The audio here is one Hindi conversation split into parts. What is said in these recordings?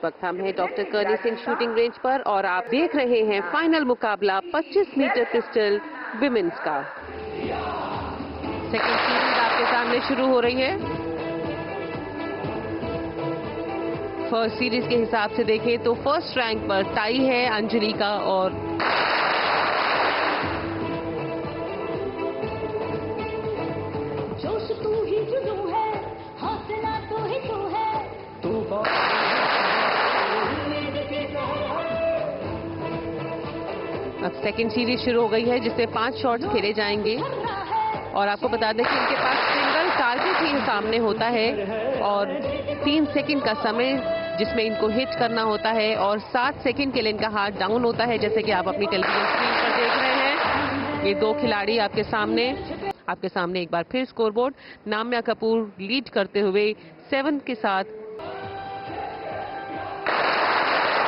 वक्त हम हैं डॉक्टर करनी सिंह शूटिंग रेंज पर और आप देख रहे हैं फाइनल मुकाबला 25 मीटर पिस्टल विमेंस का। सेकेंड सीरीज आपके सामने शुरू हो रही है। फर्स्ट सीरीज के हिसाब से देखें तो फर्स्ट रैंक पर टाई है अंजलि का और अब सेकेंड सीरीज शुरू हो गई है जिससे 5 शॉट्स खेले जाएंगे और आपको बता दें कि इनके पास सिंगल टारगेट ही सामने होता है और 3 सेकंड का समय जिसमें इनको हिट करना होता है और 7 सेकंड के लिए इनका हाथ डाउन होता है, जैसे कि आप अपनी टेलीविजन स्क्रीन पर देख रहे हैं। ये 2 खिलाड़ी आपके सामने एक बार फिर स्कोरबोर्ड। नाम्या कपूर लीड करते हुए 7 के साथ,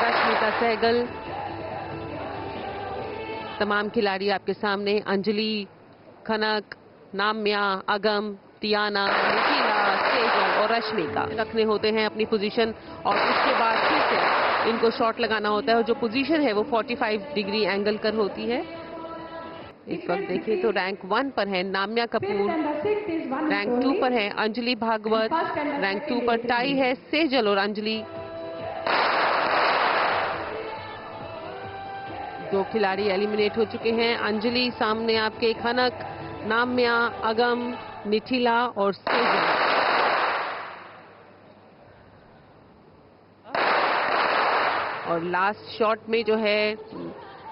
रश्मिका सहगल, तमाम खिलाड़ी आपके सामने, अंजलि, खनक, नाम्या, अगम, टियाना, निखिला, सेजल और रश्मिका रखने होते हैं अपनी पोजीशन और उसके बाद फिर से इनको शॉट लगाना होता है और जो पोजीशन है वो 45 डिग्री एंगल कर होती है। इस वक्त देखिए तो रैंक 1 पर है नाम्या कपूर, रैंक 2 पर है अंजलि भागवत, रैंक 2 पर टाई है सेजल और अंजलि। 2 खिलाड़ी एलिमिनेट हो चुके हैं। अंजलि सामने आपके, खनक, नाम्या, अगम, निथिला और सेजल। और लास्ट शॉट में जो है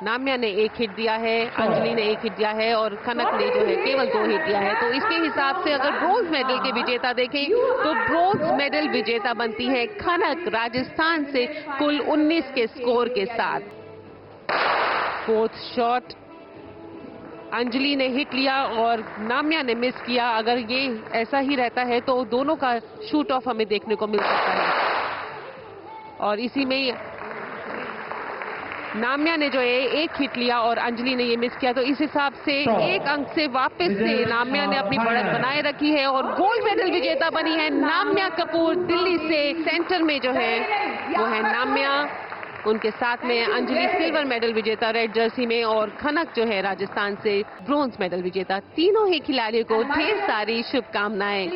नाम्या ने 1 हिट दिया है, अंजलि ने 1 हिट दिया है और खनक ने जो है केवल 2 हिट दिया है। तो इसके हिसाब से अगर ब्रोंज मेडल के विजेता देखें तो ब्रोंज मेडल विजेता बनती है खनक राजस्थान से कुल 19 के स्कोर के साथ। फोर्थ शॉट अंजलि ने हिट लिया और नाम्या ने मिस किया। अगर ये ऐसा ही रहता है तो दोनों का शूट ऑफ हमें देखने को मिल सकता है। और इसी में नाम्या ने जो है 1 हिट लिया और अंजलि ने ये मिस किया, तो इस हिसाब से 1 अंक से वापस से नाम्या ने अपनी बढ़त बनाए रखी है और गोल्ड मेडल विजेता बनी है नाम्या कपूर दिल्ली से। सेंटर में जो है वो है नाम्या, उनके साथ में अंजलि सिल्वर मेडल विजेता रेड जर्सी में और खनक जो है राजस्थान से ब्रोंज मेडल विजेता। तीनों ही खिलाड़ियों को ढेर सारी शुभकामनाएं।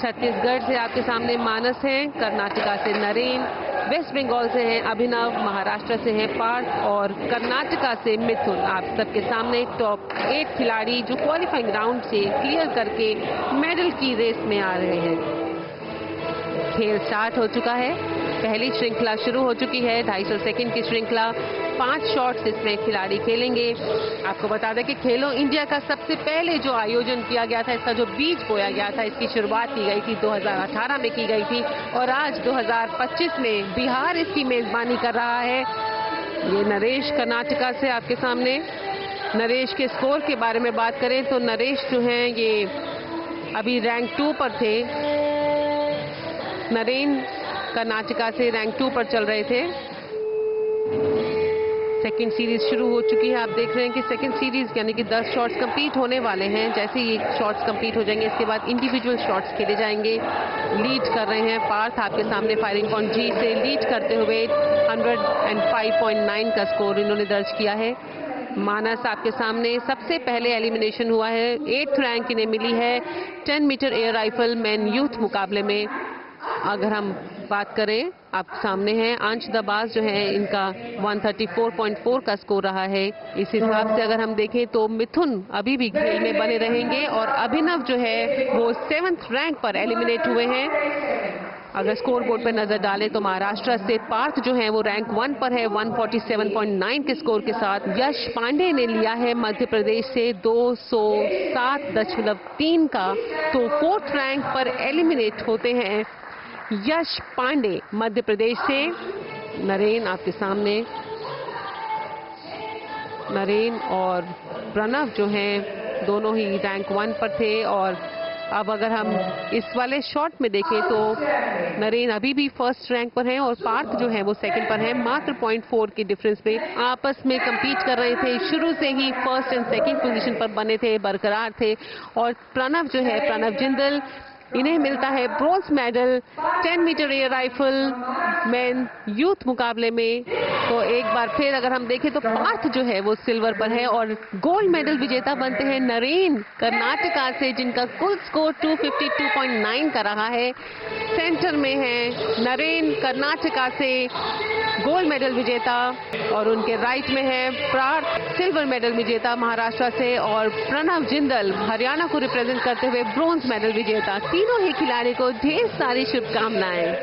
'छत्तीसगढ़ से आपके सामने मानस हैं, कर्नाटका से नरेन, वेस्ट बंगाल से हैं अभिनव, महाराष्ट्र से हैं पार्थ और कर्नाटका से मिथुन। आप सबके सामने टॉप 8 खिलाड़ी जो क्वालिफाइंग राउंड से क्लियर करके मेडल की रेस में आ रहे हैं। खेल स्टार्ट हो चुका है, पहली श्रृंखला शुरू हो चुकी है। 250 सेकंड की श्रृंखला, 5 शॉट्स इसमें खिलाड़ी खेलेंगे। आपको बता दें कि खेलो इंडिया का सबसे पहले जो आयोजन किया गया था, इसका जो बीज बोया गया था, इसकी शुरुआत की गई थी 2018 में की गई थी और आज 2025 में बिहार इसकी मेजबानी कर रहा है। ये नरेश कर्नाटका से आपके सामने। नरेश के स्कोर के बारे में बात करें तो नरेश जो हैं ये अभी रैंक 2 पर थे, नरेन कर्नाटका से रैंक 2 पर चल रहे थे। सेकंड सीरीज शुरू हो चुकी है। आप देख रहे हैं कि सेकंड सीरीज यानी कि 10 शॉट्स कंप्लीट होने वाले हैं। जैसे ही शॉट्स कंप्लीट हो जाएंगे इसके बाद इंडिविजुअल शॉट्स खेले जाएंगे। लीड कर रहे हैं पार्थ आपके सामने फायरिंग पॉइंट जी से लीड करते हुए 105.9 का स्कोर इन्होंने दर्ज किया है। मानस आपके सामने सबसे पहले एलिमिनेशन हुआ है, 8th रैंक इन्हें मिली है 10 metre air rifle man youth मुकाबले में। अगर हम बात करें, आप सामने हैं अंश दबाज जो है इनका 134.4 का स्कोर रहा है। इस हिसाब से अगर हम देखें तो मिथुन अभी भी खेल में बने रहेंगे और अभिनव जो है वो 7th रैंक पर एलिमिनेट हुए हैं। अगर स्कोर बोर्ड पर नजर डालें तो महाराष्ट्र से पार्थ जो है वो रैंक 1 पर है 147.9 के स्कोर के साथ। यश पांडे ने लिया है मध्य प्रदेश से 207.3 का, तो 4th रैंक पर एलिमिनेट होते हैं यश पांडे मध्य प्रदेश से। नरेन आपके सामने, नरेन और प्रणव जो हैं दोनों ही रैंक 1 पर थे। और अब अगर हम इस वाले शॉट में देखें तो नरेन अभी भी फर्स्ट रैंक पर हैं और पार्थ जो है वो सेकंड पर है। मात्र 0.4 के डिफरेंस पे आपस में compete कर रहे थे। शुरू से ही फर्स्ट एंड सेकंड पोजीशन पर बने थे, बरकरार थे। और प्रणव जो है, प्रणव जिंदल, इन्हें मिलता है bronze medal 10 metre air rifle men youth मुकाबले में। तो एक बार फिर अगर हम देखें तो पार्थ जो है वो सिल्वर पर है और गोल्ड मेडल विजेता बनते हैं नरेन कर्नाटका से, जिनका कुल स्कोर 252.9 का रहा है। सेंटर में है नरेन कर्नाटका से गोल्ड मेडल विजेता और उनके राइट में है पार्थ सिल्वर मेडल विजेता महाराष्ट्र से और प्रणव जिंदल हरियाणा को रिप्रेजेंट करते हुए ब्रॉन्ज मेडल विजेता। तीनों ही खिलाड़ी को ढेर सारी शुभकामनाएं।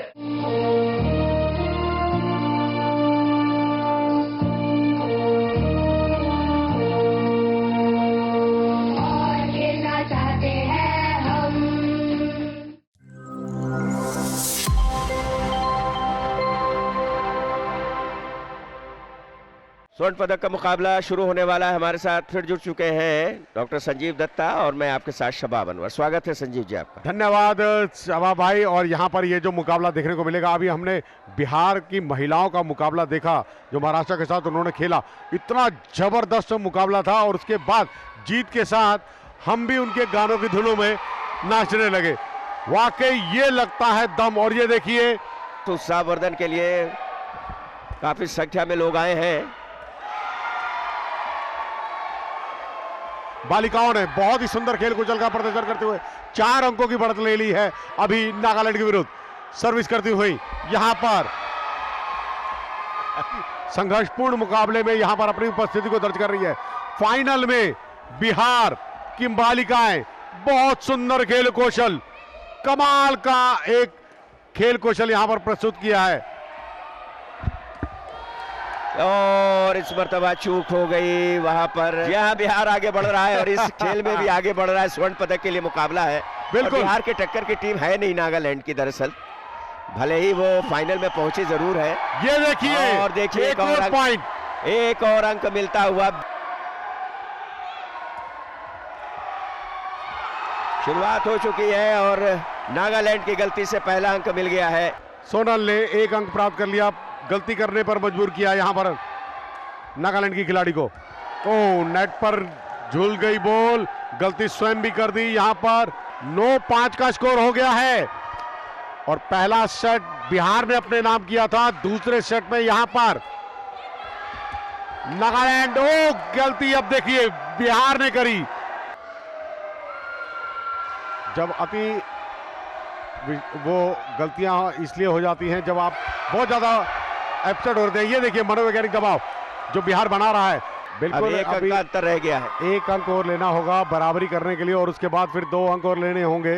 स्वर्ण पदक का मुकाबला शुरू होने वाला है। हमारे साथ फिर जुड़ चुके हैं डॉक्टर संजीव दत्ता और मैं आपके साथ शबाब अनवर। स्वागत है संजीव जी आपका। धन्यवाद शबाब भाई। और यहाँ पर ये जो मुकाबला देखने को मिलेगा, अभी हमने बिहार की महिलाओं का मुकाबला देखा जो महाराष्ट्र के साथ उन्होंने खेला। इतना जबरदस्त मुकाबला था और उसके बाद जीत के साथ हम भी उनके गानों की धुनों में नाचने लगे। वाकई ये लगता है दम। और ये देखिए तो उत्साहवर्धन के लिए काफी संख्या में लोग आए हैं। बालिकाओं ने बहुत ही सुंदर खेल कुशल का प्रदर्शन करते हुए 4 अंकों की बढ़त ले ली है अभी नागालैंड के विरुद्ध। सर्विस करती हुई यहां पर संघर्षपूर्ण मुकाबले में यहां पर अपनी उपस्थिति को दर्ज कर रही है। फाइनल में बिहार की बालिकाएं बहुत सुंदर खेल कौशल, कमाल का एक खेल कौशल यहां पर प्रस्तुत किया है। और इस मर्तबा चूक हो गई वहां पर। यहाँ बिहार आगे बढ़ रहा है और इस खेल में भी आगे बढ़ रहा है। स्वर्ण पदक के लिए मुकाबला है। बिल्कुल बिहार के टक्कर की टीम है नहीं नागालैंड की, दरअसल भले ही वो फाइनल में पहुंची जरूर है। ये देखिए और देखिए एक और अंक मिलता हुआ। शुरुआत हो चुकी है और नागालैंड की गलती से पहला अंक मिल गया है। सोनल ने 1 अंक प्राप्त कर लिया, गलती करने पर मजबूर किया यहां पर नागालैंड की खिलाड़ी को। ओ नेट पर झूल गई बॉल, गलती स्वयं भी कर दी। यहां पर 9-5 का स्कोर हो गया है और पहला सेट बिहार ने अपने नाम किया था। दूसरे सेट में यहां पर नागालैंड, ओ गलती अब देखिए बिहार ने करी। जब अति वो गलतियां इसलिए हो जाती हैं जब आप बहुत ज्यादा अपसेट होते हैं। ये देखिए मनोवैज्ञानिक दबाव जो बिहार बना रहा है। बिल्कुल एक अंक का अंतर रह गया है। 1 अंक और लेना होगा बराबरी करने के लिए और उसके बाद फिर 2 अंक और लेने होंगे।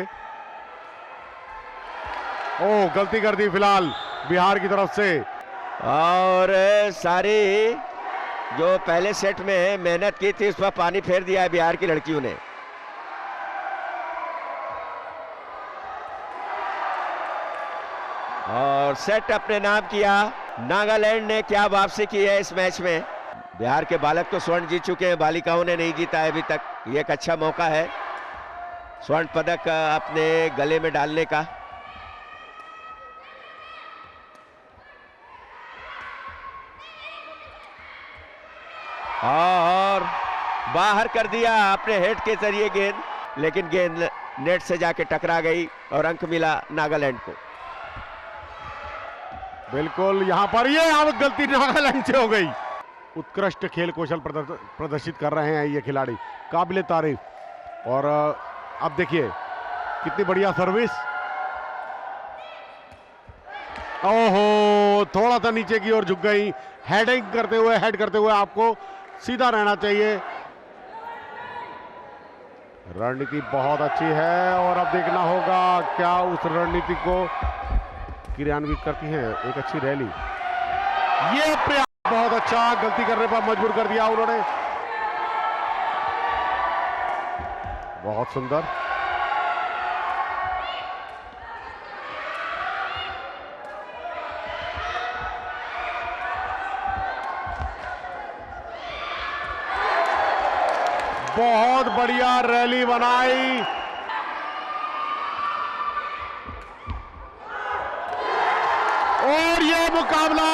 ओ गलती कर दी फिलहाल बिहार की तरफ से। और सारी जो पहले सेट में मेहनत की थी उस पर पानी फेर दिया है बिहार की लड़कियों ने। और सेट अपने नाम किया। नागालैंड ने क्या वापसी की है इस मैच में। बिहार के बालक तो स्वर्ण जीत चुके हैं, बालिकाओं ने नहीं जीता है अभी तक। ये एक अच्छा मौका है स्वर्ण पदक अपने गले में डालने का। और बाहर कर दिया अपने हेड के जरिए गेंद, लेकिन गेंद नेट से जाके टकरा गई और अंक मिला नागालैंड को। बिल्कुल यहां पर ये अब गलती नागालैंड से हो गई। उत्कृष्ट खेल कौशल प्रदर्शित कर रहे हैं ये खिलाड़ी, काबिले तारीफ। और अब देखिए कितनी बढ़िया सर्विस। ओहो थोड़ा सा नीचे की ओर झुक गई। हेड करते हुए आपको सीधा रहना चाहिए। रणनीति बहुत अच्छी है और अब देखना होगा क्या उस रणनीति को क्रियान्वित करती है एक अच्छी रैली। ये प्रयास बहुत अच्छा, गलती करने पर मजबूर कर दिया उन्होंने। बहुत सुंदर। बहुत बढ़िया रैली बनाई। और ये मुकाबला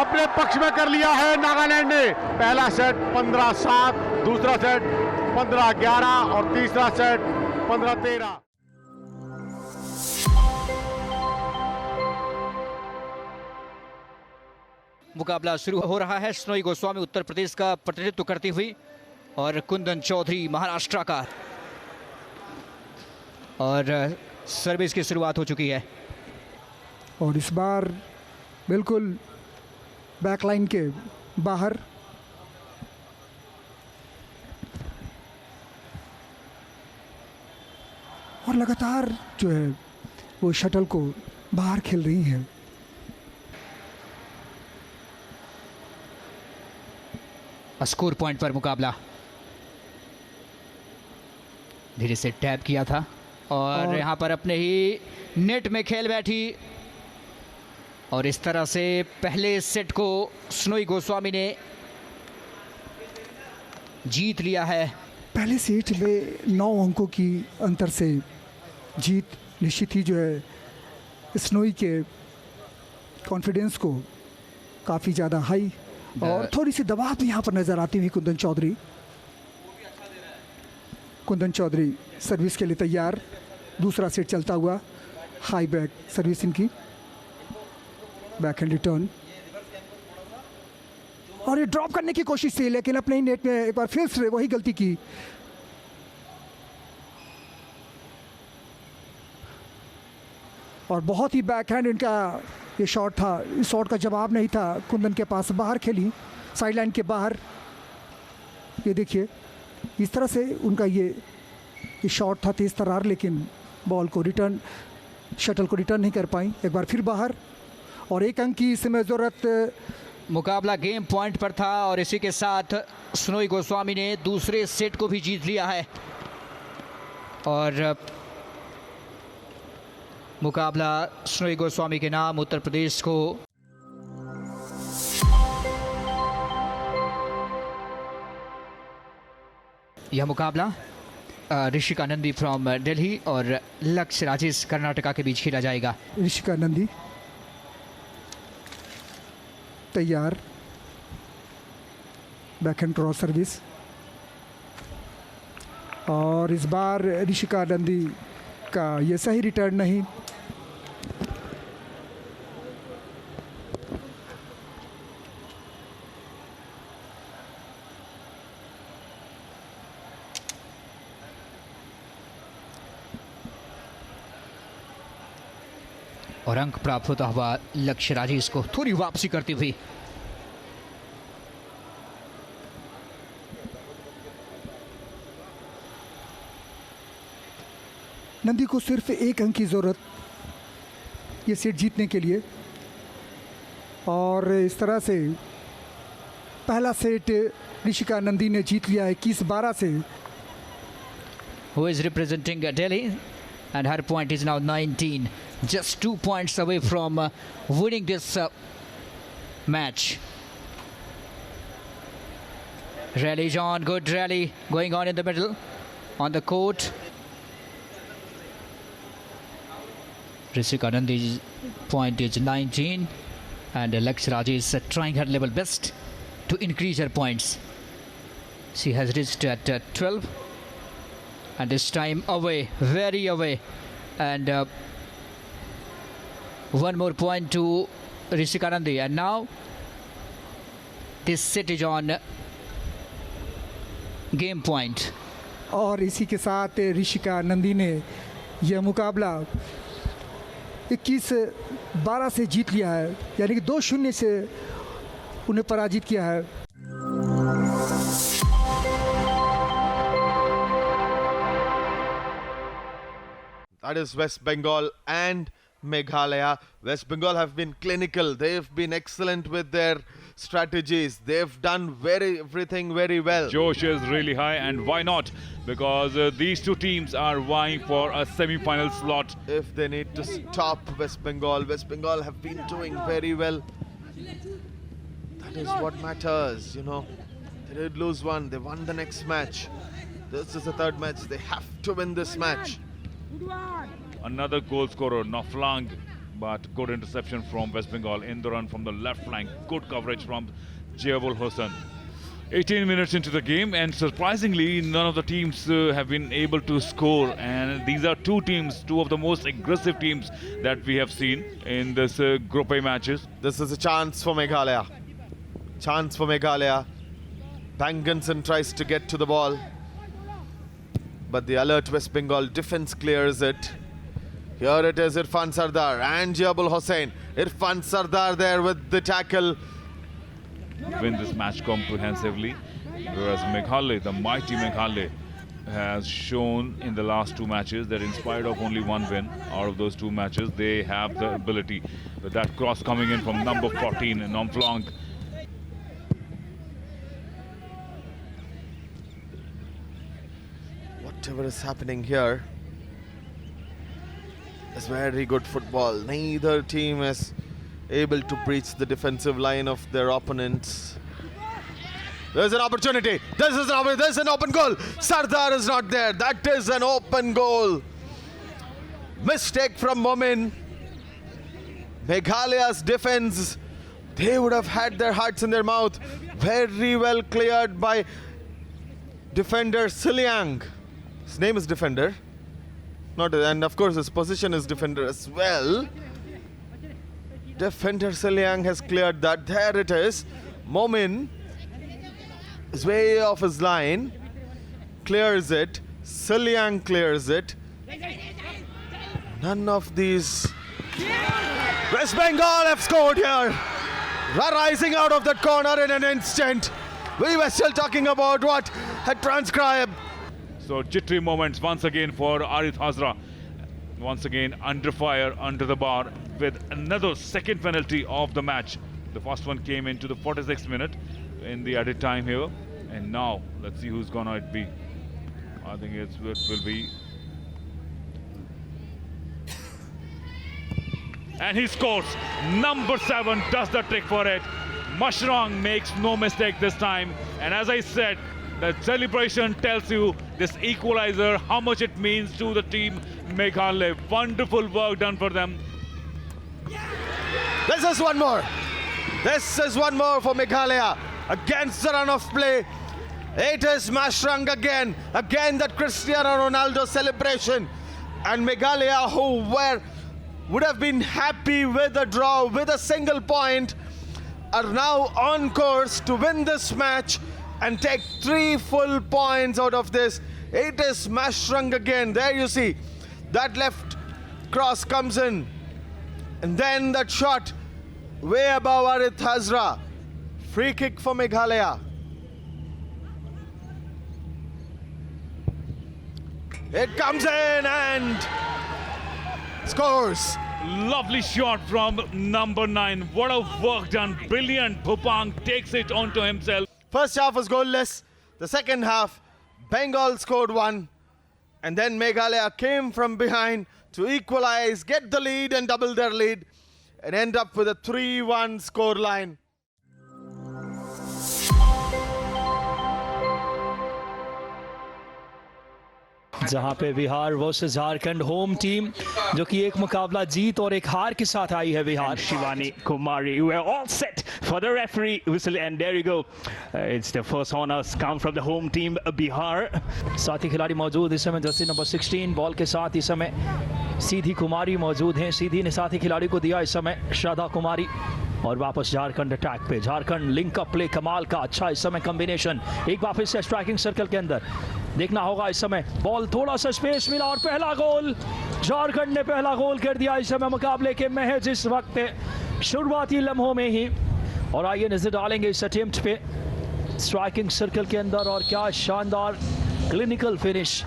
अपने पक्ष में कर लिया है नागालैंड ने। पहला सेट 15-7, दूसरा सेट 15-11 और तीसरा सेट 15-13। मुकाबला शुरू हो रहा है। स्नोई गोस्वामी उत्तर प्रदेश का प्रतिनिधित्व करती हुई और कुंदन चौधरी महाराष्ट्र का। और सर्विस की शुरुआत हो चुकी है और इस बार बिल्कुल बैकलाइन के बाहर और लगातार जो है वो शटल को बाहर खेल रही हैं। स्कोर पॉइंट पर मुकाबला धीरे से टैप किया था और यहाँ पर अपने ही नेट में खेल बैठी और इस तरह से पहले सेट को स्नोई गोस्वामी ने जीत लिया है। पहले सेट में 9 अंकों की अंतर से जीत निश्चित ही जो है स्नोई के कॉन्फिडेंस को काफ़ी ज़्यादा हाई और थोड़ी सी दबाव भी यहाँ पर नजर आती हुई कुंदन चौधरी। कुंदन चौधरी सर्विस के लिए तैयार। दूसरा सेट चलता हुआ, हाई बैक सर्विस इनकी, बैक हैंड रिटर्न और ये ड्रॉप करने की कोशिश थी लेकिन अपने ही नेट में एक बार फिर से वही गलती की। और बहुत ही बैक हैंड इनका ये शॉट था। इस शॉट का जवाब नहीं था कुंदन के पास। बाहर खेली, साइड लाइन के बाहर। ये देखिए इस तरह से उनका ये शॉट था तेज तरार, लेकिन बॉल को रिटर्न, शटल को रिटर्न नहीं कर पाई। एक बार फिर बाहर और 1 अंक की इसमें ज़रूरत। मुकाबला गेम पॉइंट पर था और इसी के साथ स्नोई गोस्वामी ने दूसरे सेट को भी जीत लिया है और मुकाबला स्नोई गोस्वामी के नाम उत्तर प्रदेश को यह मुकाबला ऋषिका नंदी फ्रॉम दिल्ली और लक्ष्य राजेश कर्नाटका के बीच खेला जाएगा। ऋषिका नंदी तैयार, बैक हैंड क्रॉस सर्विस और इस बार ऋषिका नंदी का ये सही रिटर्न नहीं। और अंक प्राप्त होता हुआ लक्ष्य राजेश को थोड़ी वापसी करती हुई। नंदी को सिर्फ 1 अंक की जरूरत ये सेट जीतने के लिए और इस तरह से पहला सेट ऋषिका नंदी ने जीत लिया है 21-12 से। Who is representing Delhi and her point is now 19, just 2 points away from winning this match. Rally is on, good rally going on in the middle on the court. Rishika Nandi's point is 19 and Lakshya Raj is trying her level best to increase her points. She has reached at 12 and this time away, very away, and one more point to Rishika Nandi, and now this set is on game point. और इसी के साथ ऋषिका नंदी ने यह मुकाबला 21-12 से जीत लिया है, यानी कि 2-0 से उन्हें पराजित किया है। That is West Bengal and Meghalaya. West Bengal have been clinical. They've been excellent with their strategies. They've done everything very well. Josh is really high, and why not? Because these two teams are vying for a semi-final slot. If they need to stop West Bengal have been doing very well. That is what matters, you know. They did lose one. They won the next match. This is the third match. They have to win this match. Another goal scorer, Naflang, but good interception from West Bengal in the run from the left flank. Good coverage from Jayabul Hossain. 18 minutes into the game, and surprisingly none of the teams have been able to score, and these are two of the most aggressive teams that we have seen in this Group A matches. This is a chance for Meghalaya. Chance for Meghalaya. Banganson tries to get to the ball, but the alert West Bengal defense clears it. Here it is, Irfan Sardar and Jayabul Hossain. Irfan Sardar there with the tackle. Win this match comprehensively, whereas Meghalaya, the mighty Meghalaya, has shown in the last two matches that in spite of only one win out of those two matches, they have the ability. With that cross coming in from number 14, Nomflong. Whatever is happening here is very good football. Neither team is able to breach the defensive line of their opponents. There's an opportunity. There's an open goal. Sardar is not there. That is an open goal. Mistake from Momin. Meghalaya's defense, they would have had their hearts in their mouth. Very well cleared by defender Siliang. His name is defender. And of course his position is defender as well. Defender Siliang has cleared that. There it is. Momin is way off his line. Clears it. Siliang clears it. None of these. West Bengal have scored here. Rising out of that corner in an instant. We were still talking about what had transcribed. So jittery moments once again for Arith Hazra. Once again under fire, under the bar, with another second penalty of the match. The first one came into the 46th minute in the added time here. And now, let's see who's gonna it be. I think it will be. And he scores. Number 7 does the trick for it. Mashrang makes no mistake this time. And as I said, the celebration tells you this equalizer, how much it means to the team Meghalaya. Wonderful work done for them. This is one more. This is one more for Meghalaya. Against the run of play. It is Mashrang again. Again that Cristiano Ronaldo celebration. And Meghalaya, who would have been happy with a draw, with a single point, are now on course to win this match and take 3 full points out of this. It is Mashrang again. There you see, that left cross comes in. And then that shot way above Arith Hazra. Free kick for Meghalaya. It comes in and scores. Lovely shot from number 9. What a work done. Brilliant. Bhupang takes it onto himself. First half was goalless. The second half, Bengal scored 1. And then Meghalaya came from behind to equalize, get the lead and double their lead, and end up with a 3-1 scoreline. जहां पे Bihar versus Jharkhand home team जो कि एक मुकाबला जीत और एक हार के साथ आई है Bihar. Shivani Kumari, we are all set for the referee whistle, and there you go. It's the first honors come from the home team Bihar. साथी खिलाड़ी मौजूद इस समय जर्सी नंबर 16 बॉल के साथ इस समय सीधी कुमारी मौजूद हैं. सीधी ने साथी खिलाड़ी को दिया इस समय श्रद्धा कुमारी. और वापस झारखंड अटैक पे. झारखंड लिंक अप प्ले कमाल का. अच्छा इस समय कॉम्बिनेशन. एक बार फिर से स्ट्राइकिंग सर्कल के अंदर देखना होगा इस समय. बॉल थोड़ा सा स्पेस मिला और पहला गोल. झारखंड ने पहला गोल कर दिया इस समय मुकाबले के महज इस वक्त शुरुआती लम्हों में ही. और आइए नजर डालेंगे इस अटेम्प्ट पे स्ट्राइकिंग सर्कल के अंदर. और क्या शानदार clinical finish.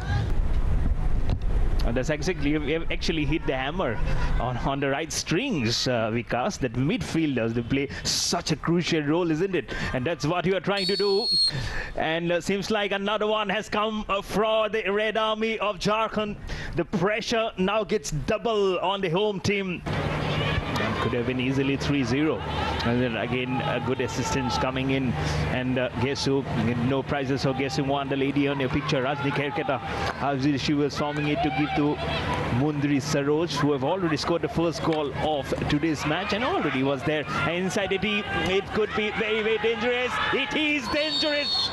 And that's exactly, we have actually hit the hammer on the right strings, Vikas. That midfielders, they play such a crucial role, isn't it? And that's what you are trying to do. And seems like another one has come for the Red Army of Jharkhand. The pressure now gets double on the home team. And Could have been easily 3-0. And then again, good assistance coming in. And Gesu, no prizes for Gesu. One, the lady on your picture, Rajni Kerketa. She was forming it to give to Mundri Saroj, who have already scored the first goal of today's match and already was there. And inside it could be very, very dangerous. It is dangerous.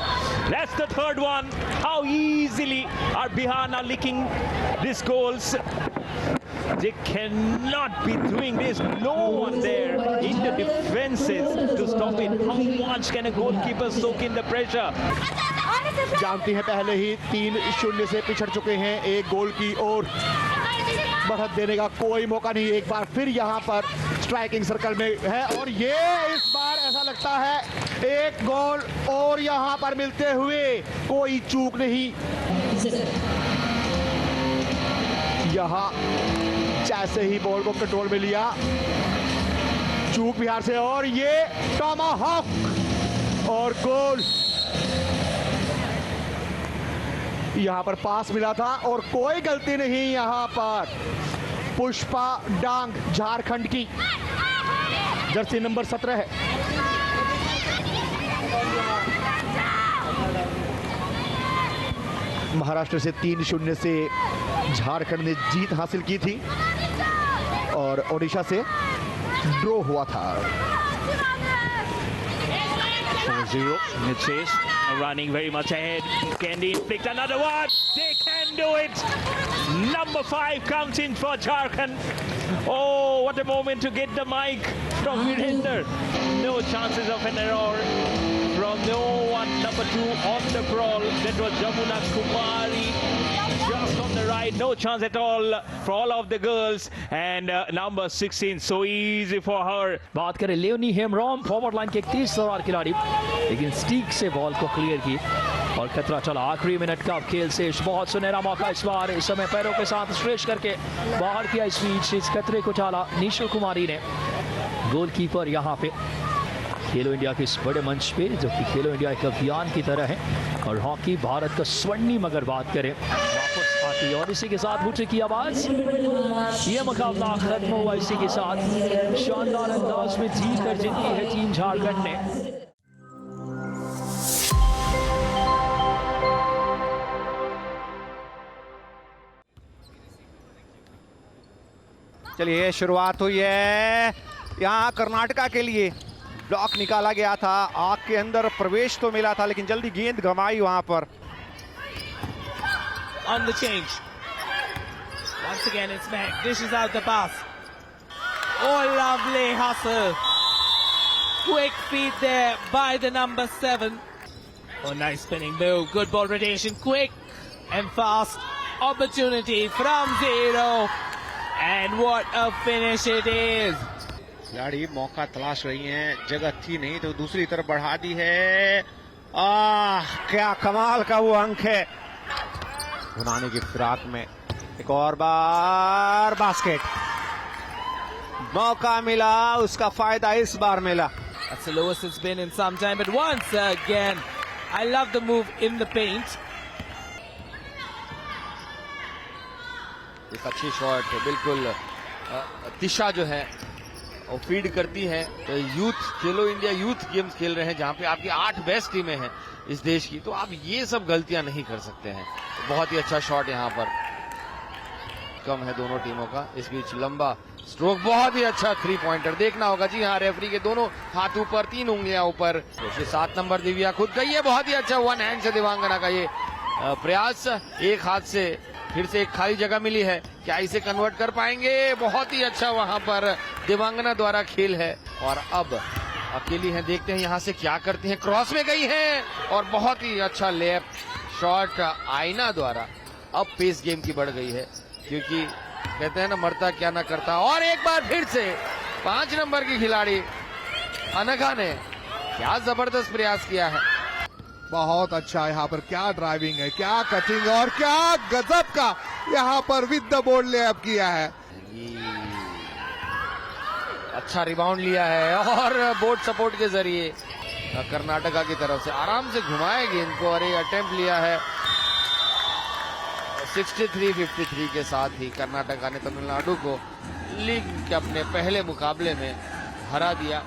That's the third one. How easily are Bihar now licking these goals? They cannot be doing this. No one there in the defenses to stop it. How much can a goalkeeper soak in the pressure? जानती हैं पहले ही 3-0 से पिछड़ चुके हैं, एक गोल की ओर बढ़त देने का कोई मौका नहीं। एक बार फिर यहां पर स्ट्राइकिंग सर्कल में है और ये इस बार ऐसा लगता है एक गोल और यहां पर मिलते हुए कोई चूक नहीं। यहां जैसे ही बॉल को कंट्रोल में लिया, चूक बिहार से और ये टॉमाहॉक और गोल। यहां पर पास मिला था और कोई गलती नहीं यहां पर। पुष्पा डांग झारखंड की, जर्सी नंबर 17 है। महाराष्ट्र से 3-0 से झारखंड ने जीत हासिल की थी और ओडिशा से ड्रॉ हुआ था। 4-0. It says running very much ahead. Can they inflict another one? They can do it. Number 5 comes in for Jharkhand. Oh, what a moment to get the mic from Virender. No chances of an error from no one. Number 2 on the brawl. That was Jamuna Kumari. Just on the right, no chance at all for all of the girls. And number 16, so easy for her. बात करें लेओनी हेमरॉम, फॉरवर्ड लाइन के एक तेज सवार खिलाड़ी, लेकिन स्टिक से बॉल को क्लियर की और खतरा चला। आखिरी मिनट का खेल से बहुत सुनहरा मौका इस बार। इस समय पैरों के साथ स्ट्रेच करके बाहर किया इस बीच, इस खतरे को टाला निशु कुमारी ने। गोलकीपर यहाँ पे खेलो इंडिया के इस बड़े मंच पे, जो कि खेलो इंडिया एक अभियान की तरह है और हॉकी भारत का स्वर्णिम अगर बात करें वापस आती। और इसी के साथ बूटे की आवाज, ये मुकाबला खत्म हुआ इसी के साथ। शानदार अंदाज में जीत कर जीती है टीम झारखंड ने। चलिए शुरुआत हुई है यहाँ कर्नाटका के लिए। ब्लॉक निकाला गया था, आग के अंदर प्रवेश तो मिला था लेकिन जल्दी गेंद गंवाई वहां पर। On the change. Once again it's back. Dishes out the pass. Oh, lovely hustle. Quick feed there by the number 7. Oh, nice spinning move. Good ball rotation. Quick and fast. Opportunity from 0. And what a finish it is. खिलाड़ी मौका तलाश रही हैं, जगह थी नहीं तो दूसरी तरफ बढ़ा दी है। क्या कमाल का वो अंक है। बनाने की फिराक में एक और बार बास्केट, मौका मिला, उसका फायदा इस बार मिला। That's the lowest it's been in some time, but once again, I love the move in the paint. एक अच्छी शॉट, बिल्कुल दिशा जो है और फीड करती है। तो यूथ, खेलो इंडिया यूथ गेम्स खेल रहे हैं जहां पे आपकी 8 बेस्ट टीमें हैं इस देश की, तो आप ये सब गलतियां नहीं कर सकते हैं। तो बहुत ही अच्छा शॉट यहाँ पर, कम है दोनों टीमों का। इस बीच लंबा स्ट्रोक, बहुत ही अच्छा 3 पॉइंटर देखना होगा। जी हाँ, रेफरी के दोनों हाथ ऊपर, 3 उंगलियां ऊपर। 7 नंबर दिव्या खुद गई है, बहुत ही अच्छा 1 हैंड से दिव्यांगना का ये प्रयास। एक हाथ से फिर से एक खाली जगह मिली है, क्या इसे कन्वर्ट कर पाएंगे? बहुत ही अच्छा वहां पर दिव्यांगना द्वारा खेल है। और अब अकेली हैं, देखते हैं यहां से क्या करते हैं। क्रॉस में गई है और बहुत ही अच्छा लेप शॉट आईना द्वारा। अब पेस गेम की बढ़ गई है, क्योंकि कहते हैं ना, मरता क्या ना करता। और एक बार फिर से 5 नंबर की खिलाड़ी अनघा ने क्या जबरदस्त प्रयास किया है। बहुत अच्छा यहाँ पर, क्या ड्राइविंग है, क्या कटिंग और क्या गजब का यहाँ पर विद द बोर्ड लेअप किया है। अच्छा रिबाउंड लिया है और बोर्ड सपोर्ट के जरिए कर्नाटका की तरफ से आराम से घुमाए गेंद को और ये अटेम्प्ट लिया है। 63-53 के साथ ही कर्नाटका ने तमिलनाडु को लीग के अपने पहले मुकाबले में हरा दिया।